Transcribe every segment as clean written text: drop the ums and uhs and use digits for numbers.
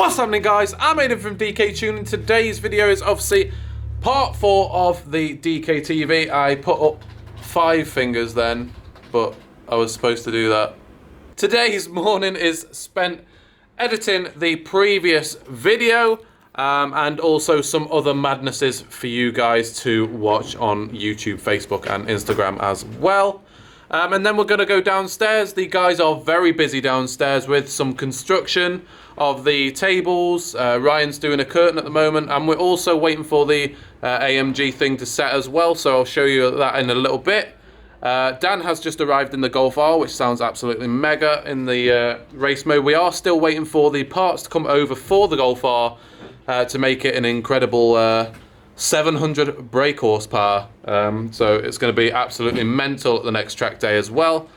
What's happening, guys? I'm Aiden from DKTUNING. Today's video is obviously part 4 of the DKTV. I put up 5 fingers then, but I was supposed to do that. Today's morning is spent editing the previous video and also some other madnesses for you guys to watch on YouTube, Facebook and Instagram as well. And then we're going to go downstairs. The guys are very busy downstairs with some construction of the tables. Ryan's doing a curtain at the moment, and we're also waiting for the AMG thing to set as well, so I'll show you that in a little bit. Dan has just arrived in the Golf R, which sounds absolutely mega in the race mode. We are still waiting for the parts to come over for the Golf R to make it an incredible 700 brake horsepower, so it's going to be absolutely mental at the next track day as well.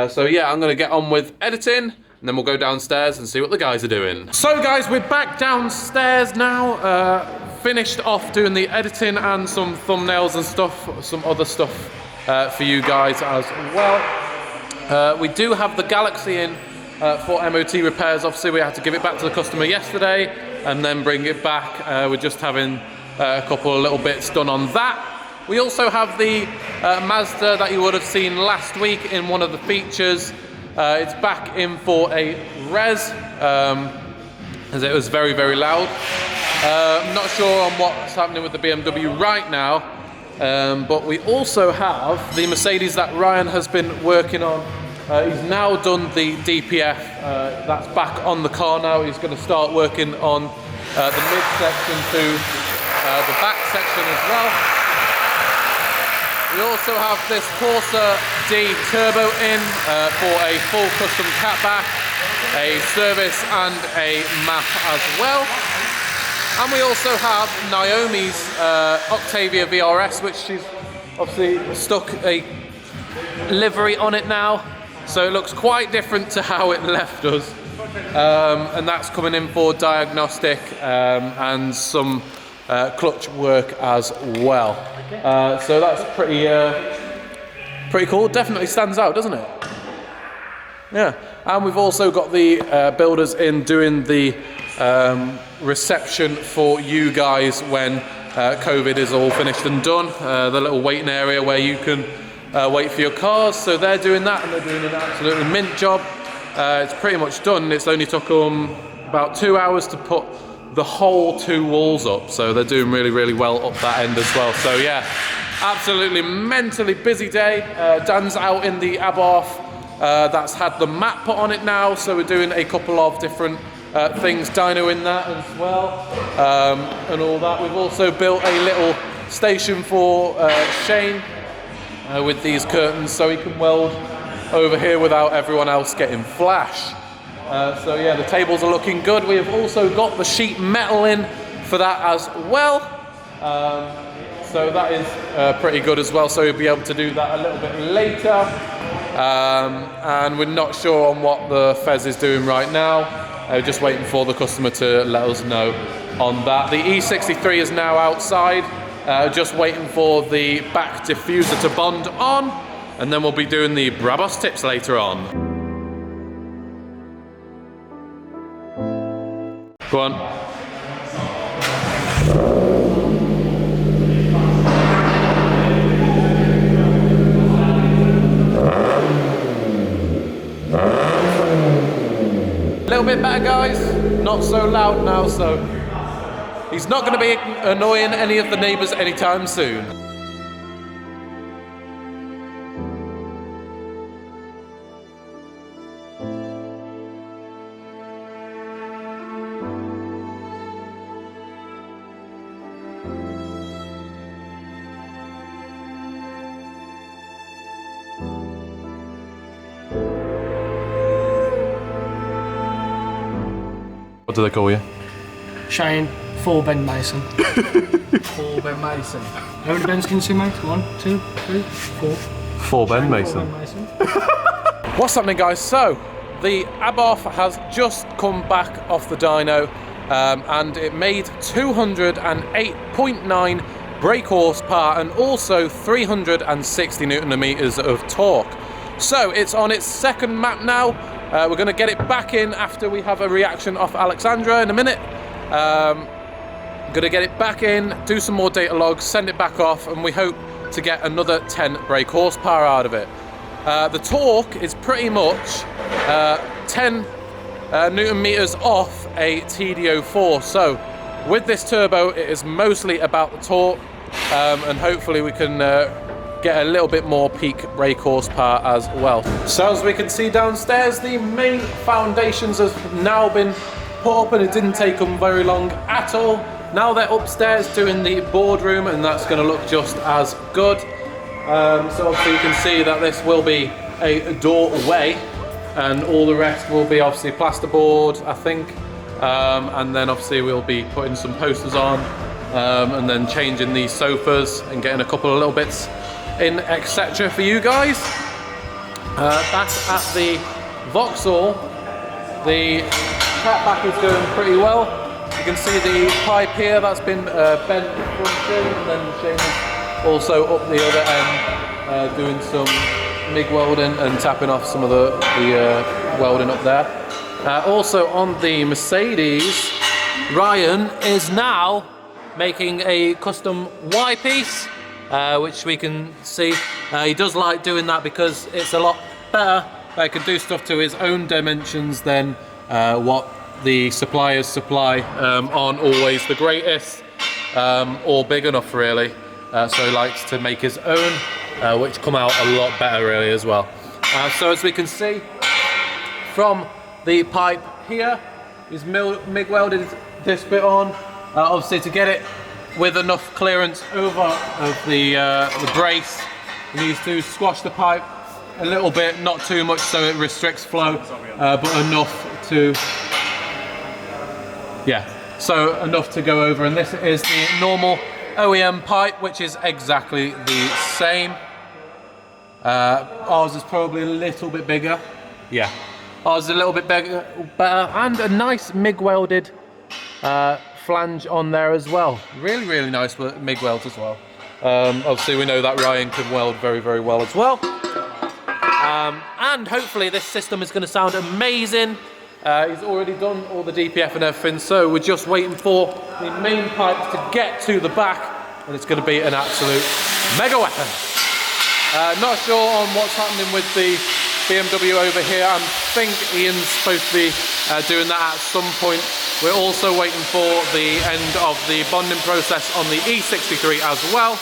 So yeah, I'm going to get on with editing, and then we'll go downstairs and see what the guys are doing. So guys, we're back downstairs now, finished off doing the editing and some thumbnails and stuff, some other stuff for you guys as well. We do have the Galaxy in for MOT repairs. Obviously we had to give it back to the customer yesterday and then bring it back. We're just having a couple of little bits done on that. We also have the Mazda that you would have seen last week in one of the features. It's back in for a res, as it was very, very loud. I'm not sure on what's happening with the BMW right now, but we also have the Mercedes that Ryan has been working on. He's now done the DPF, that's back on the car now. He's going to start working on the mid-section too. The back section as well. We also have this Corsa D Turbo in for a full custom catback, a service and a map as well. And we also have Naomi's Dktv VRS, which she's obviously stuck a livery on it now, so it looks quite different to how it left us. And that's coming in for diagnostic and some clutch work as well. So that's pretty cool. Definitely stands out, doesn't it? Yeah. And we've also got the builders in doing the reception for you guys when COVID is all finished and done. The little waiting area where you can wait for your cars. So they're doing that, and they're doing an absolutely mint job. It's pretty much done. It's only took them about 2 hours to put the whole 2 walls up, so they're doing really, really well up that end as well. So yeah, absolutely mentally busy day. Dan's out in the Abarth that's had the map put on it now, so we're doing a couple of different things, dyno in that as well, and all that. We've also built a little station for Shane with these curtains, so he can weld over here without everyone else getting flash. So yeah, the tables are looking good. We have also got the sheet metal in for that as well. So that is pretty good as well. So we'll be able to do that a little bit later. And we're not sure on what the Fez is doing right now. Just waiting for the customer to let us know on that. The E63 is now outside. Just waiting for the back diffuser to bond on. And then we'll be doing the Brabus tips later on. Go on. A little bit better, guys. Not so loud now, so he's not going to be annoying any of the neighbours anytime soon. What do they call you? Shane, 4 Ben Mason. 4 Ben Mason. How many Bens can you see, mate? 1, 2, 3, 4. 4 Ben Mason. What's happening, guys? So, the Abarth has just come back off the dyno and it made 208.9 brake horsepower and also 360 Nm of torque. So it's on its second map now. We're going to get it back in after we have a reaction off Alexandra in a minute. Going to get it back in, do some more data logs, send it back off, and we hope to get another 10 brake horsepower out of it. The torque is pretty much 10 Newton meters off a TD04. So with this turbo, it is mostly about the torque, and hopefully we can get a little bit more peak brake horsepower as well. So as we can see downstairs, the main foundations have now been put up, and it didn't take them very long at all. Now they're upstairs doing the boardroom, and that's going to look just as good. So obviously you can see that this will be a doorway, and all the rest will be obviously plasterboard, I think. And then obviously we'll be putting some posters on, and then changing these sofas and getting a couple of little bits in, etc. for you guys. Back at the Vauxhall, the catback is going pretty well. You can see the pipe here that's been bent from Shane, and then Shane is also up the other end doing some MIG welding and tapping off some of the welding up there. Also on the Mercedes, Ryan is now making a custom Y-piece, which we can see. He does like doing that because it's a lot better. He can do stuff to his own dimensions than what the suppliers supply aren't always the greatest or big enough really. So he likes to make his own, which come out a lot better really as well. So as we can see from the pipe here, he's MIG welded this bit on, obviously to get it with enough clearance over of the brace. He needs to squash the pipe a little bit, not too much so it restricts flow, but enough to, so enough to go over. And this is the normal OEM pipe, which is exactly the same. Ours is probably a little bit bigger. Yeah, ours is a little bit better, and a nice MIG welded flange on there as well. Really, really nice MIG welds as well. Obviously we know that Ryan can weld very, very well as well. And hopefully this system is going to sound amazing. He's already done all the DPF and everything, so we're just waiting for the main pipes to get to the back, and it's going to be an absolute mega weapon. Not sure on what's happening with the BMW over here. I think Ian's supposed to be doing that at some point. We're also waiting for the end of the bonding process on the E63 as well.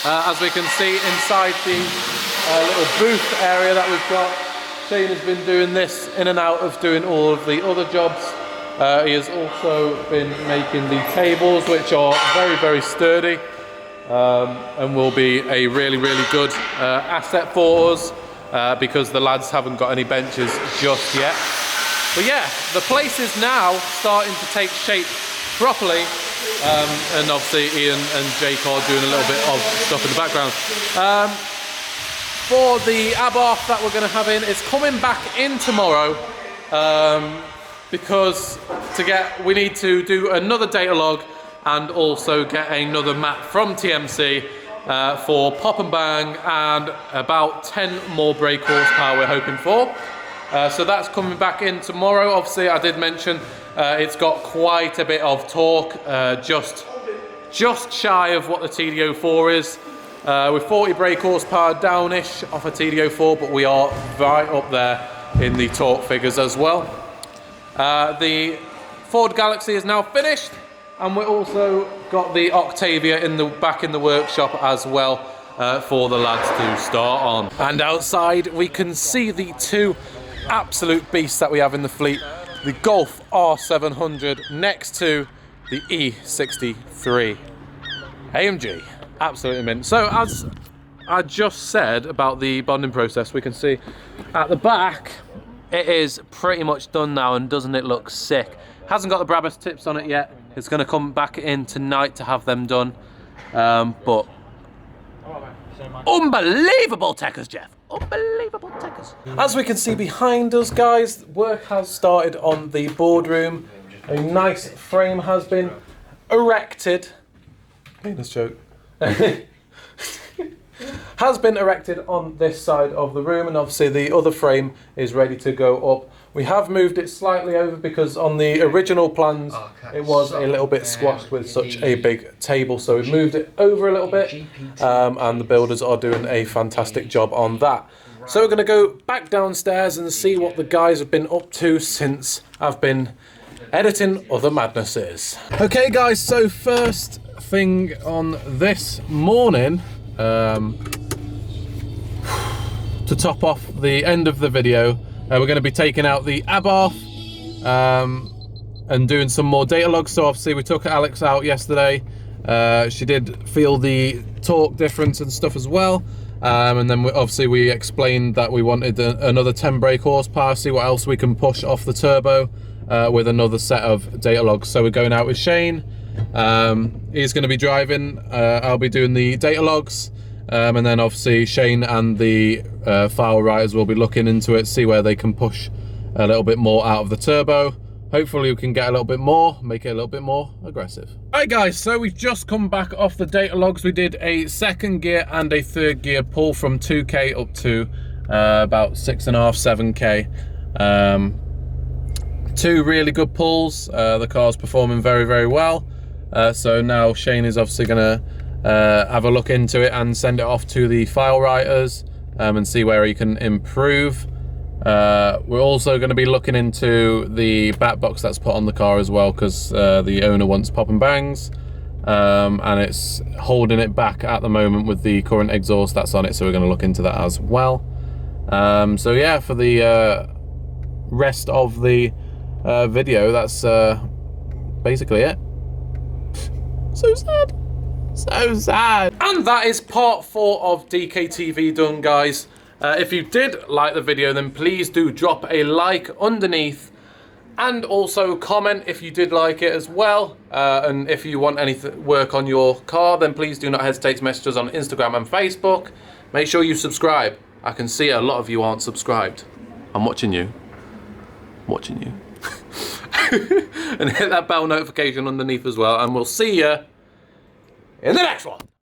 As we can see inside the little booth area that we've got, Shane has been doing this in and out of doing all of the other jobs. He has also been making the tables, which are very, very sturdy, and will be a really, really good asset for us, because the lads haven't got any benches just yet. But yeah, the place is now starting to take shape properly, and obviously Ian and Jake are doing a little bit of stuff in the background. For the Abarth that we're going to have in, it's coming back in tomorrow, because we need to do another data log and also get another map from TMC for pop and bang, and about 10 more brake horsepower we're hoping for. So that's coming back in tomorrow. Obviously I did mention it's got quite a bit of torque, just shy of what the TD04 is. With 40 brake horsepower downish off a TD04, but we are right up there in the torque figures as well. The Ford Galaxy is now finished, and we also got the Octavia back in the workshop as well, for the lads to start on. And outside we can see the two absolute beasts that we have in the fleet, the Golf R700 next to the E63 AMG. Absolutely mint. So as I just said about the bonding process, we can see at the back it is pretty much done now, and doesn't it look sick? Hasn't got the Brabus tips on it yet. It's going to come back in tonight to have them done, but unbelievable techers, Jeff. Unbelievable techers. As we can see behind us, guys, work has started on the boardroom. A nice frame has been erected. Penis joke. has been erected on this side of the room, and obviously the other frame is ready to go up. We have moved it slightly over because on the original plans it was a little bit squashed with such a big table, so we've moved it over a little bit, and the builders are doing a fantastic job on that. So we're going to go back downstairs and see what the guys have been up to since I've been editing other madnesses. Okay guys, so first thing on this morning, to top off the end of the video, we're going to be taking out the Abarth and doing some more data logs. So obviously we took Alex out yesterday. She did feel the torque difference and stuff as well. And then obviously we explained that we wanted another 10 brake horsepower, see what else we can push off the turbo with another set of data logs. So we're going out with Shane. He's going to be driving. I'll be doing the data logs. And then obviously Shane and the file writers will be looking into it, see where they can push a little bit more out of the turbo. Hopefully we can get a little bit more, make it a little bit more aggressive. Alright guys, so we've just come back off the data logs. We did a second gear and a third gear pull from 2k up to about 6.5, 7k. Two really good pulls. The car's performing very, very well. So now Shane is obviously gonna have a look into it and send it off to the file writers and see where he can improve. We're also going to be looking into the back box that's put on the car as well, because the owner wants pop and bangs, and it's holding it back at the moment with the current exhaust that's on it, so we're going to look into that as well. So yeah, for the rest of the video, that's basically it. So sad. So sad. And that is part 4 of DKTV done, guys. If you did like the video, then please do drop a like underneath, and also comment if you did like it as well. And if you want any work on your car, then please do not hesitate to message us on Instagram and Facebook. Make sure you subscribe. I can see a lot of you aren't subscribed. I'm watching you. I'm watching you. And hit that bell notification underneath as well, and we'll see you in the next one.